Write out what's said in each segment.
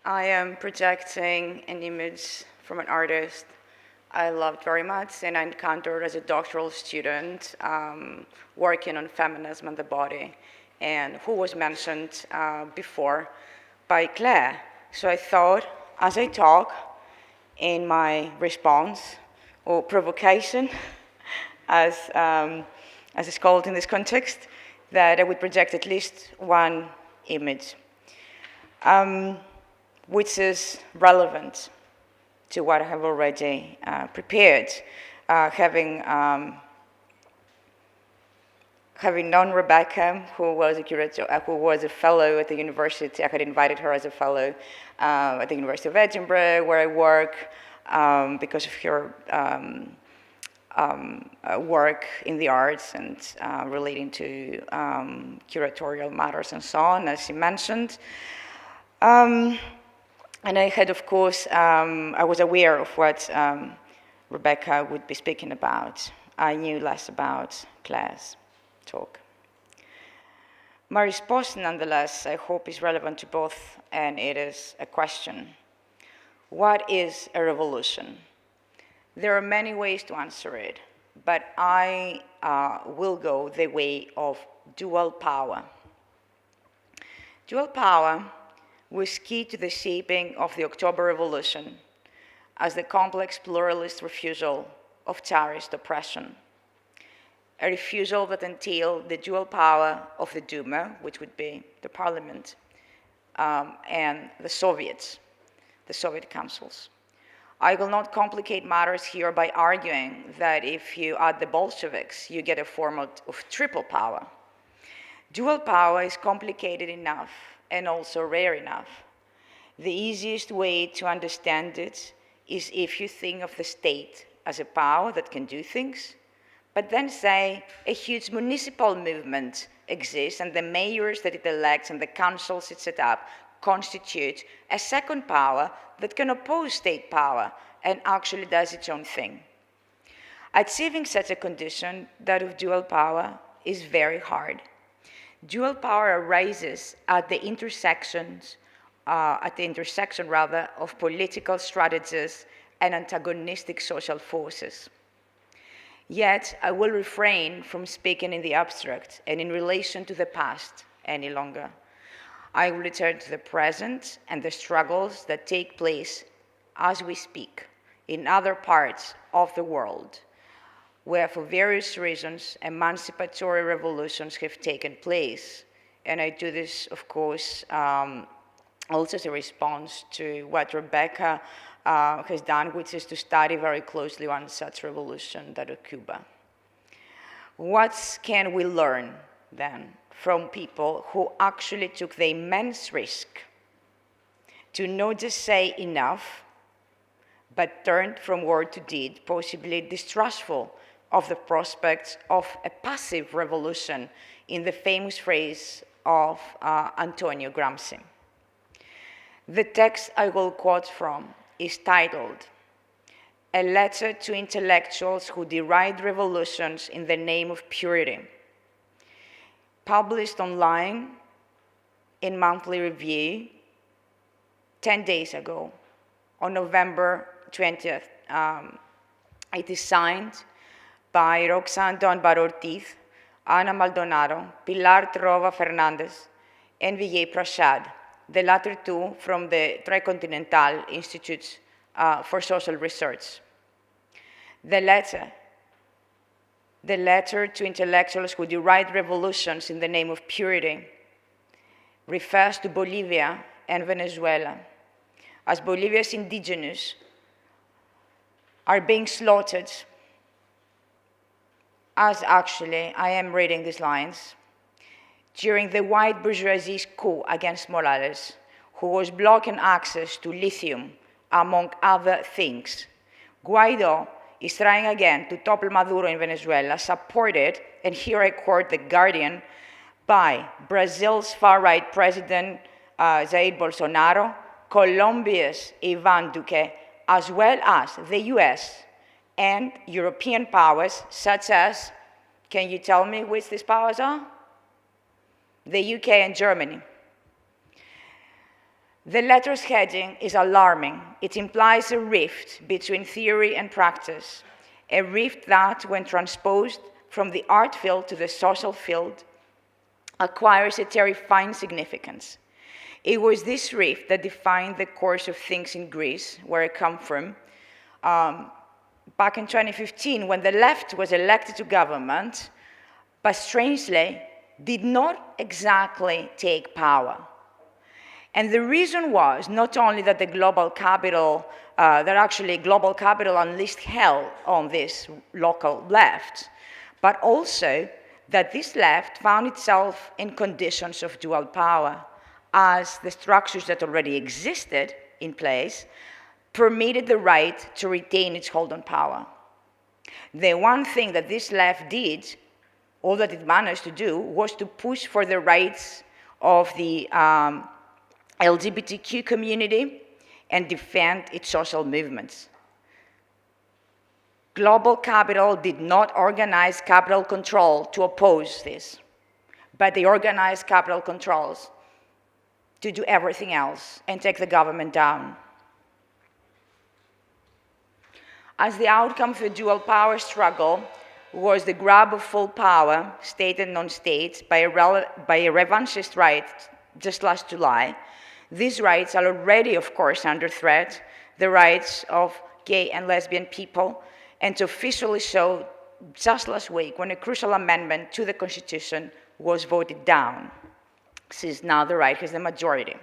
I am projecting an image from an artist I loved very much and I encountered as a doctoral student working on feminism and the body, and who was mentioned before by Claire. So I thought, as I talk in my response, or provocation, as it's called in this context, that I would project at least one image, which is relevant to what I have already prepared, having known Rebecca, who was a curator, who was a fellow at the university. I had invited her as a fellow at the University of Edinburgh, where I work, because of her work in the arts and relating to curatorial matters and so on, as she mentioned. And I had, of course, I was aware of what Rebecca would be speaking about. I knew less about Claire's talk. My response, nonetheless, I hope is relevant to both, and it is a question. What is a revolution? There are many ways to answer it, but I will go the way of dual power. Dual power was key to the shaping of the October Revolution as the complex pluralist refusal of Tsarist oppression, a refusal that entailed the dual power of the Duma, which would be the parliament, and the Soviets, the Soviet councils. I will not complicate matters here by arguing that if you add the Bolsheviks, you get a form of triple power. Dual power is complicated enough and also rare enough. The easiest way to understand it is if you think of the state as a power that can do things, but then say a huge municipal movement exists and the mayors that it elects and the councils it sets up constitute a second power that can oppose state power and actually does its own thing. Achieving such a condition, that of dual power, is very hard. Dual power arises at the intersection of political strategies and antagonistic social forces. Yet, I will refrain from speaking in the abstract and in relation to the past any longer. I will return to the present and the struggles that take place as we speak in other parts of the world, where for various reasons emancipatory revolutions have taken place. And I do this, of course, also as a response to what Rebecca has done, which is to study very closely one such revolution, that of Cuba. What can we learn then from people who actually took the immense risk to not just say enough, but turned from word to deed, possibly distrustful of the prospects of a passive revolution, in the famous phrase of Antonio Gramsci? The text I will quote from is titled, "A Letter to Intellectuals Who Deride Revolutions in the Name of Purity," published online in Monthly Review 10 days ago, on November 20th. It is signed by Roxanne Dunbar Ortiz, Ana Maldonado, Pilar Trova Fernandez, and Vijay Prasad, the latter two from the Tricontinental Institute for Social Research. The letter to intellectuals who deride revolutions in the name of purity, refers to Bolivia and Venezuela, as Bolivia's indigenous are being slaughtered, as actually I am reading these lines, during the white bourgeoisie's coup against Morales, who was blocking access to lithium, among other things. Guaido is trying again to topple Maduro in Venezuela, supported, and here I quote The Guardian, by Brazil's far-right president Jair Bolsonaro, Colombia's Ivan Duque, as well as the US and European powers such as, can you tell me which these powers are? The UK and Germany. The letter's heading is alarming. It implies a rift between theory and practice, a rift that, when transposed from the art field to the social field, acquires a terrifying significance. It was this rift that defined the course of things in Greece, where I come from, back in 2015, when the left was elected to government, but strangely did not exactly take power. And the reason was not only that the global capital, global capital unleashed hell on this local left, but also that this left found itself in conditions of dual power, as the structures that already existed in place permitted the right to retain its hold on power. The one thing that this left did, all that it managed to do, was to push for the rights of the LGBTQ community and defend its social movements. Global capital did not organize capital control to oppose this, but they organized capital controls to do everything else and take the government down. As the outcome of the dual power struggle was the grab of full power, state and non-state, by a revanchist right just last July, these rights are already, of course, under threat, the rights of gay and lesbian people, and to officially show just last week when a crucial amendment to the Constitution was voted down, since now the right has the majority.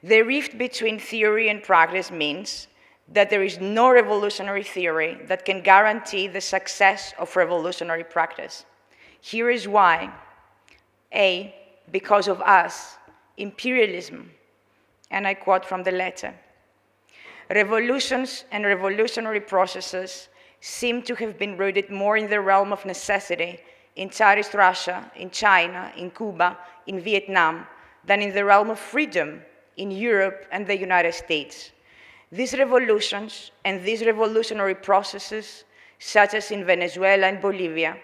The rift between theory and practice means that there is no revolutionary theory that can guarantee the success of revolutionary practice. Here is why. A, because of us, imperialism, and I quote from the letter, revolutions and revolutionary processes seem to have been rooted more in the realm of necessity in Tsarist Russia, in China, in Cuba, in Vietnam, than in the realm of freedom in Europe and the United States. These revolutions and these revolutionary processes, such as in Venezuela and Bolivia,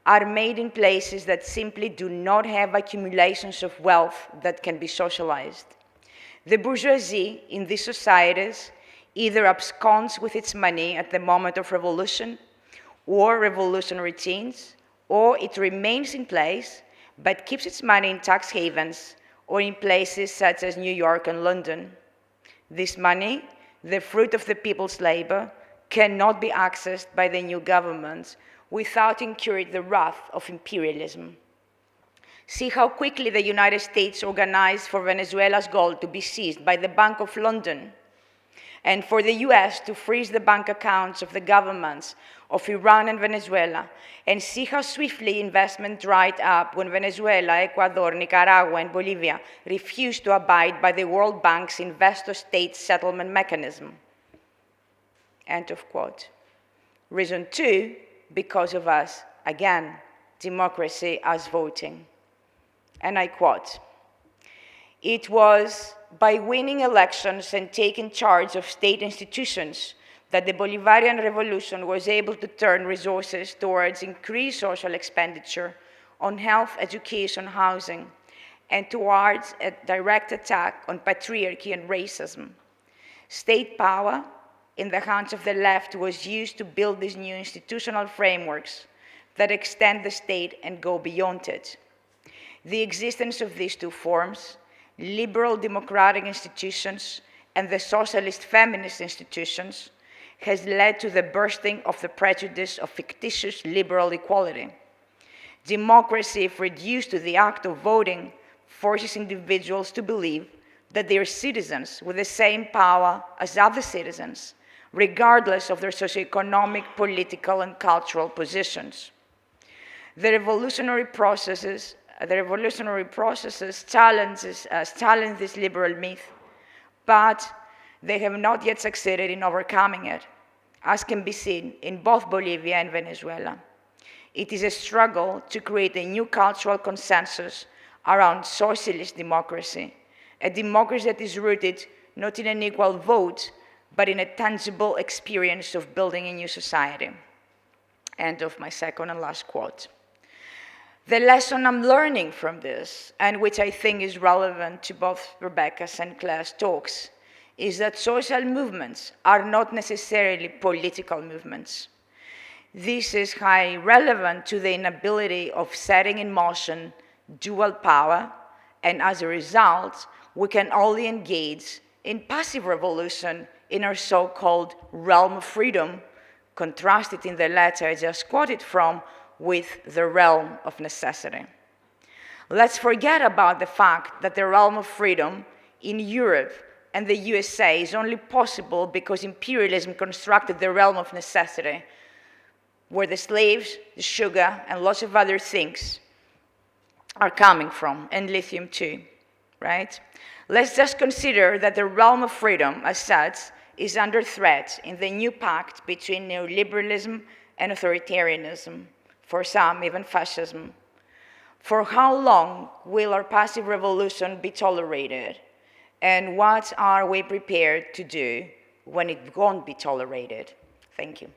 are made in places that simply do not have accumulations of wealth that can be socialized. The bourgeoisie in these societies either absconds with its money at the moment of revolution or revolution routines, or it remains in place but keeps its money in tax havens or in places such as New York and London. This money, the fruit of the people's labor, cannot be accessed by the new governments without incurring the wrath of imperialism. See how quickly the United States organized for Venezuela's gold to be seized by the Bank of London, and for the US to freeze the bank accounts of the governments of Iran and Venezuela, and see how swiftly investment dried up when Venezuela, Ecuador, Nicaragua, and Bolivia refused to abide by the World Bank's investor-state settlement mechanism. End of quote. Reason 2, because of us, again, democracy as voting. And I quote, "It was by winning elections and taking charge of state institutions that the Bolivarian Revolution was able to turn resources towards increased social expenditure on health, education, housing, and towards a direct attack on patriarchy and racism. State power in the hands of the left was used to build these new institutional frameworks that extend the state and go beyond it. The existence of these two forms, liberal democratic institutions and the socialist feminist institutions, has led to the bursting of the prejudice of fictitious liberal equality. Democracy, if reduced to the act of voting, forces individuals to believe that they are citizens with the same power as other citizens, regardless of their socioeconomic, political, and cultural positions. The revolutionary processes challenge this liberal myth, but they have not yet succeeded in overcoming it, as can be seen in both Bolivia and Venezuela. It is a struggle to create a new cultural consensus around socialist democracy, a democracy that is rooted not in an equal vote, but in a tangible experience of building a new society." End of my second and last quote. The lesson I'm learning from this, and which I think is relevant to both Rebecca's and Claire's talks, is that social movements are not necessarily political movements. This is highly relevant to the inability of setting in motion dual power, and as a result, we can only engage in passive revolution in our so-called realm of freedom, contrasted in the letter I just quoted from with the realm of necessity. Let's forget about the fact that the realm of freedom in Europe and the USA is only possible because imperialism constructed the realm of necessity, where the slaves, the sugar, and lots of other things are coming from, and lithium too, right? Let's just consider that the realm of freedom, as such, is under threat in the new pact between neoliberalism and authoritarianism, for some, even fascism. For how long will our passive revolution be tolerated? And what are we prepared to do when it won't be tolerated? Thank you.